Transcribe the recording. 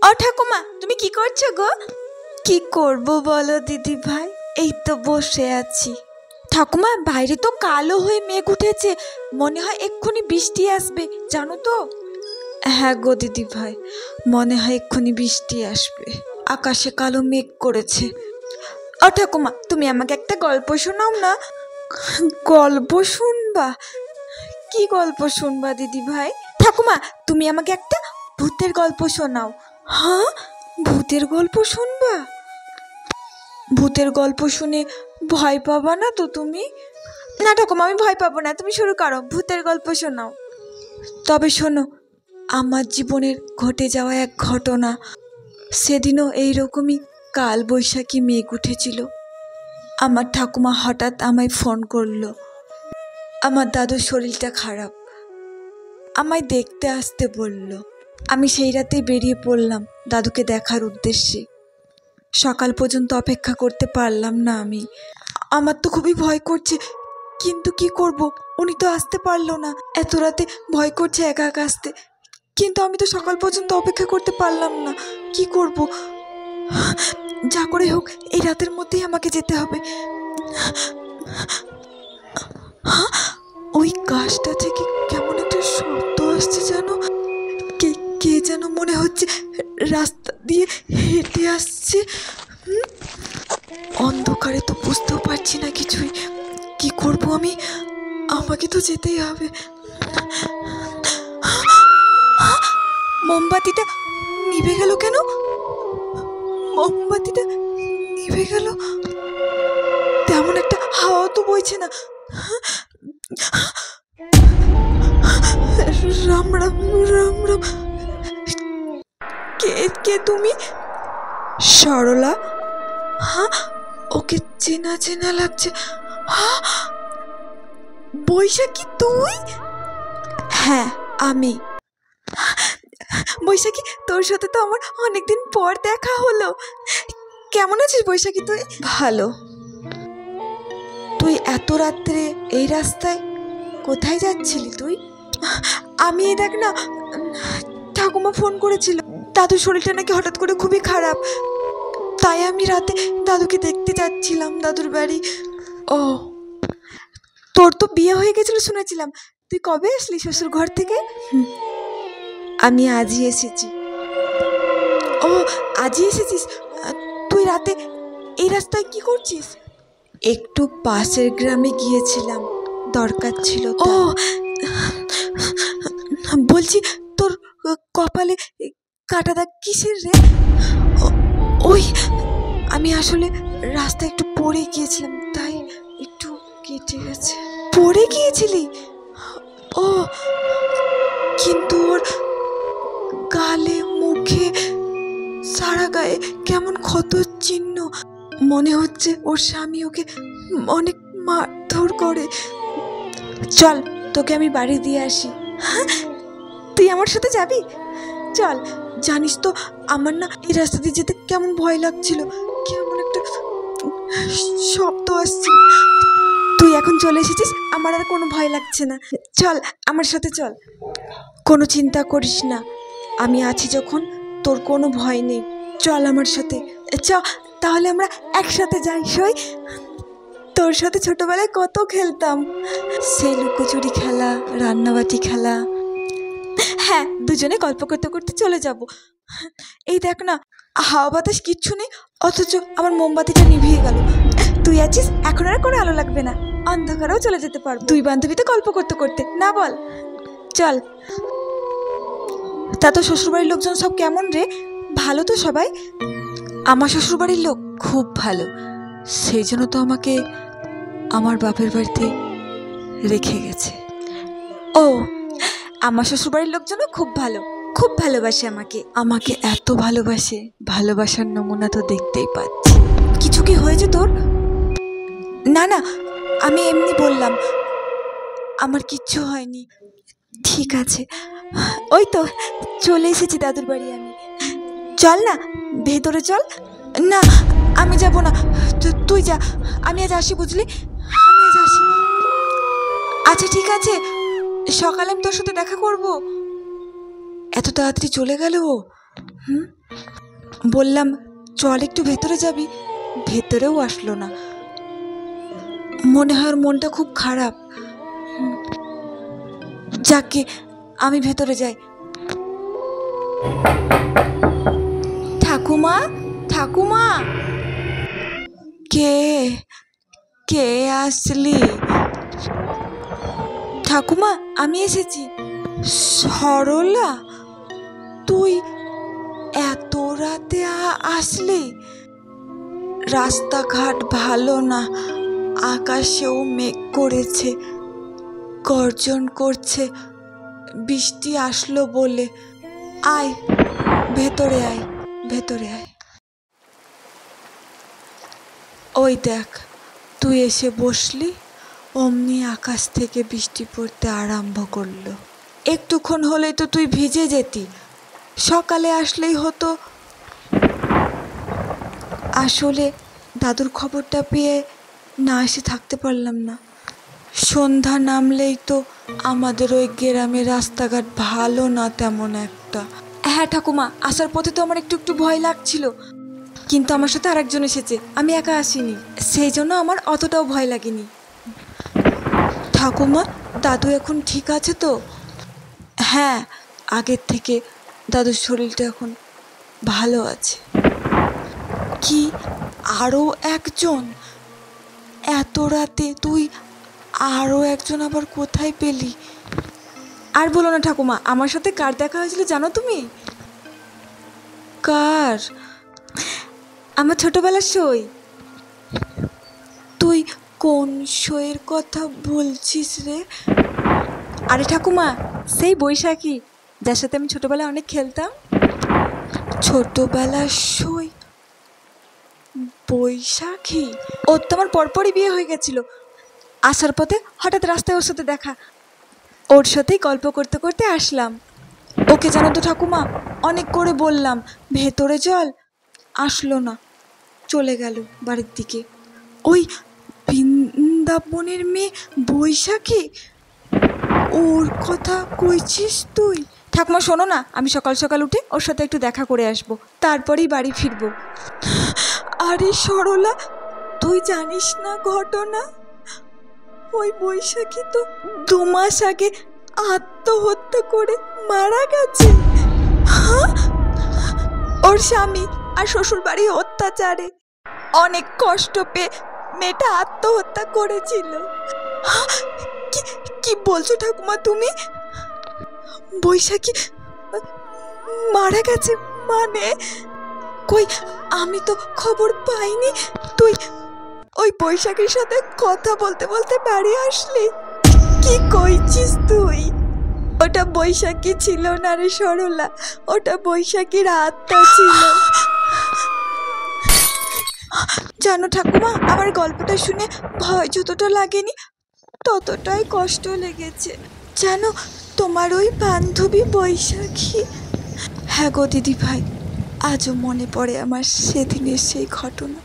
ও ঠাকুমা, তুমি কি করছো গো? কি করব বলো দিদি ভাই, এই তো বসে আছি। ঠাকুমা, বাইরে তো কালো হয়ে মেঘ উঠেছে, মনে হয় এক্ষুনি বৃষ্টি আসবে, জানো তো? হ্যাঁ গো দিদি ভাই, মনে হয় এক্ষুনি বৃষ্টি আসবে, আকাশে কালো মেঘ করেছে। ও ঠাকুমা, তুমি আমাকে একটা গল্প শোনাও না। গল্প শুনবা? কি গল্প শুনবা দিদি ভাই? ঠাকুমা, তুমি আমাকে একটা ভূতের গল্প শোনাও। হ্যাঁ, ভূতের গল্প শুনবা? ভূতের গল্প শুনে ভয় পাবা না তো তুমি? না ঠাকুমা, আমি ভয় পাবো না, তুমি শুরু করো, ভূতের গল্প শোনাও। তবে শোনো, আমার জীবনের ঘটে যাওয়া এক ঘটনা। সেদিনও এইরকমই কাল বৈশাখী মেঘ উঠেছিল। আমার ঠাকুমা হঠাৎ আমায় ফোন করলো। আমার দাদুর শরীরটা খারাপ, আমায় দেখতে আসতে বলল। আমি সেই রাতেই বেরিয়ে পড়লাম দাদুকে দেখার উদ্দেশ্যে। সকাল পর্যন্ত অপেক্ষা করতে পারলাম না আমি। আমার তো খুবই ভয় করছে, কিন্তু কি করব, উনি তো আসতে পারলো না। এত রাতে ভয় করছে একা একা আসতে, কিন্তু আমি তো সকাল পর্যন্ত অপেক্ষা করতে পারলাম না। কি করব, যা করে হোক এই রাতের মধ্যেই আমাকে যেতে হবে। ওই গাছটা থেকে কেমন একটা শব্দ আসছে জানো, কে কে যেন মনে হচ্ছে রাস্তা দিয়ে হেঁটে আসছে। অন্ধকারে তো বুঝতেও পারছি না কিছুই। কি করব আমি, আমাকে তো যেতেই হবে। মোমবাতিটা নিভে গেল কেন? মোমবাতিটা নিভে গেল, তেমন একটা হাওয়া তো বইছে না। রাম রাম রাম রাম। কে কে তুমি? সরলা? হ্যাঁ, ওকে চেনা চেনা লাগছে। হ্যাঁ, বৈশাখী তুই? হ্যাঁ আমি। বৈশাখী, তোর সাথে তো আমার অনেকদিন পর দেখা হলো। কেমন আছিস বৈশাখী তুই? ভালো। তুই এত রাত্রে এই রাস্তায় কোথায় যাচ্ছিলি তুই? আমি এই দেখ না, ঠাকুমা ফোন করেছিল, দাদুর শরীরটা নাকি হঠাৎ করে খুবই খারাপ, তাই আমি রাতে দাদুকে দেখতে যাচ্ছিলাম দাদুর বাড়ি। ও, তোর তো বিয়ে হয়ে গেছিল শুনেছিলাম, তুই কবে আসলি শ্বশুর ঘর থেকে? আমি আজই এসেছি। ও, আজই এসেছিস? তুই রাতে এই রাস্তায় কি করছিস? একটু পাশের গ্রামে গিয়েছিলাম, দরকার ছিল। ও, বলছি তোর কপালে কাটা দাগ কিসের রে? ওই, আমি আসলে রাস্তায় একটু পড়ে গিয়েছিলাম, তাই একটু কেটে গেছে। পড়ে গিয়েছিলি? ও, কিন্তু ওর গালে মুখে সারা গায়ে কেমন ক্ষত চিহ্ন, মনে হচ্ছে ওর স্বামী ওকে অনেক মারধর করে। চল, তোকে আমি বাড়ি দিয়ে আসি। তুই আমার সাথে যাবি? চল। জানিস তো আমার না এই রাস্তা দিয়ে যেতে কেমন ভয় লাগছিল, কেমন একটা শব্দ আসছে। তুই এখন চলে এসেছিস, আমার আর কোনো ভয় লাগছে না। চল আমার সাথে চল। কোনো চিন্তা করিস না, আমি আছি যখন, তোর কোনো ভয় নেই। চল আমার সাথে। চ, তাহলে আমরা একসাথে যাই। সই, তোর সাথে ছোটবেলায় কত খেলতাম, সেই লুকোচুরি খেলা, রান্নাবাটি খেলা। হ্যাঁ, দুজনে গল্প করতে করতে চলে যাব। এই দেখ না, হাওয়া বাতাস কিচ্ছু নেই, অথচ আমার মোমবাতিটা নিভিয়ে গেল। তুই আছিস, এখন আর কোনো আলো লাগবে না, অন্ধকারেও চলে যেতে পারবো দুই বান্ধবীতে গল্প করতে করতে, না বল? চল। তা তো শ্বশুরবাড়ির লোকজন সব কেমন রে? ভালো তো সবাই? আমার শ্বশুরবাড়ির লোক খুব ভালো, সেই জন্য তো আমাকে আমার বাপের বাড়িতে রেখে গেছে। ও, আমার শ্বশুরবাড়ির লোকজনও খুব ভালো, খুব ভালোবাসে আমাকে। আমাকে এত ভালোবাসে, ভালোবাসার নমুনা তো দেখতেই পাচ্ছি। কিছু কি হয়েছে তোর? না না, আমি এমনি বললাম, আমার কিচ্ছু হয়নি। ঠিক আছে, ওই তো চলে এসেছি দাদুর বাড়ি আমি। চল না, ভেতরে চল। না, আমি যাব না, তুই যা, আমি আজ আসি, বুঝলি? আমি আজ আসি। আচ্ছা ঠিক আছে, সকালে আমি তোর সাথে দেখা করব। এত তাড়াতাড়ি চলে গেল ও? বললাম চল একটু ভেতরে যাবি, ভেতরেও আসলো না। মনে হয় ওর মনটা খুব খারাপ। যাকে আমি ভেতরে যাই। ঠাকুমা, ঠাকুমা, কে কে আসলি? ঠাকুমা আমি এসেছি। সরলা, তুই এত রাতে আসলি? রাস্তাঘাট ভালো না, আকাশেও মেঘ করেছে, গর্জন করছে, বৃষ্টি আসলো বলে। আয় ভেতরে আয়, ভেতরে আয়। ওই দেখ, তুই এসে বসলি, অমনি আকাশ থেকে বৃষ্টি পড়তে আরম্ভ করলো। একটুক্ষণ হলেই তো তুই ভিজে যেতি, সকালে আসলেই হতো। আসলে দাদুর খবরটা পেয়ে না এসে থাকতে পারলাম না। সন্ধ্যা নামলেই তো আমাদের ওই গ্রামের রাস্তাঘাট ভালো না তেমন একটা। হ্যাঁ ঠাকুমা, আসার পথে তো আমার একটু একটু ভয় লাগছিল, কিন্তু আমার সাথে আরেকজন এসেছে, আমি একা আসিনি, সেই জন্য আমার অতটাও ভয় লাগেনি। ঠাকুমা, দাদু এখন ঠিক আছে তো? হ্যাঁ, আগের থেকে দাদুর শরীরটা এখন ভালো আছে। কি আরও একজন? এত রাতে তুই আরও একজন আবার কোথায় পেলি? আর বলো না ঠাকুমা, আমার সাথে কার দেখা হয়েছিল জানো তুমি? কার? আমার ছোটবেলার সই। তুই কোন সইয়ের কথা বলছিস রে? আরে ঠাকুমা, সেই বৈশাখী, যার সাথে আমি ছোটবেলায় অনেক খেলতাম। ছোটবেলার সই? বৈশাখী? ওর তো আমার পরপরই বিয়ে হয়ে গেছিল। আসার পথে হঠাৎ রাস্তায় ওর সাথে দেখা, ওর সাথেই গল্প করতে করতে আসলাম। ওকে জানো তো ঠাকুমা, অনেক করে বললাম ভেতরে চল, আসলো না, চলে গেল বাড়ির দিকে। ওই বৃন্দাবনের মেয়ে বৈশাখী, ওর কথা কইছিস তুই? ঠাকুমা শোনো না, আমি সকাল সকাল উঠে ওর সাথে একটু দেখা করে আসবো, তারপরেই বাড়ি ফিরবো। আরে সরলা, তুই জানিস না ঘটনা? ওই বৈশাখী তো 2 মাস আগে আত্মহত্যা করে মারা গেছে। ওর স্বামী আর শ্বশুর বাড়ি অত্যাচারে অনেক কষ্ট পেয়ে মেয়েটা আত্মহত্যা করেছিল। কি বলছো ঠাকুমা তুমি? বৈশাখী মারা গেছে মানে? কই, আমি তো খবর পাইনি। তুই ওই বৈশাখীর সাথে কথা বলতে বলতে বাড়ি আসলি? কি কইছিস তুই? ওটা বৈশাখী ছিল না রে সরলা, ওটা বৈশাখীর আত্মা ছিল। জানো ঠাকুমা, আমার গল্পটা শুনে ভয় যতটা লাগেনি ততটাই কষ্ট লেগেছে। জানো, তোমার ওই বান্ধবী বৈশাখী। হ্যাঁ গো দিদি ভাই, আজও মনে পড়ে আমার সেদিনের সেই ঘটনা।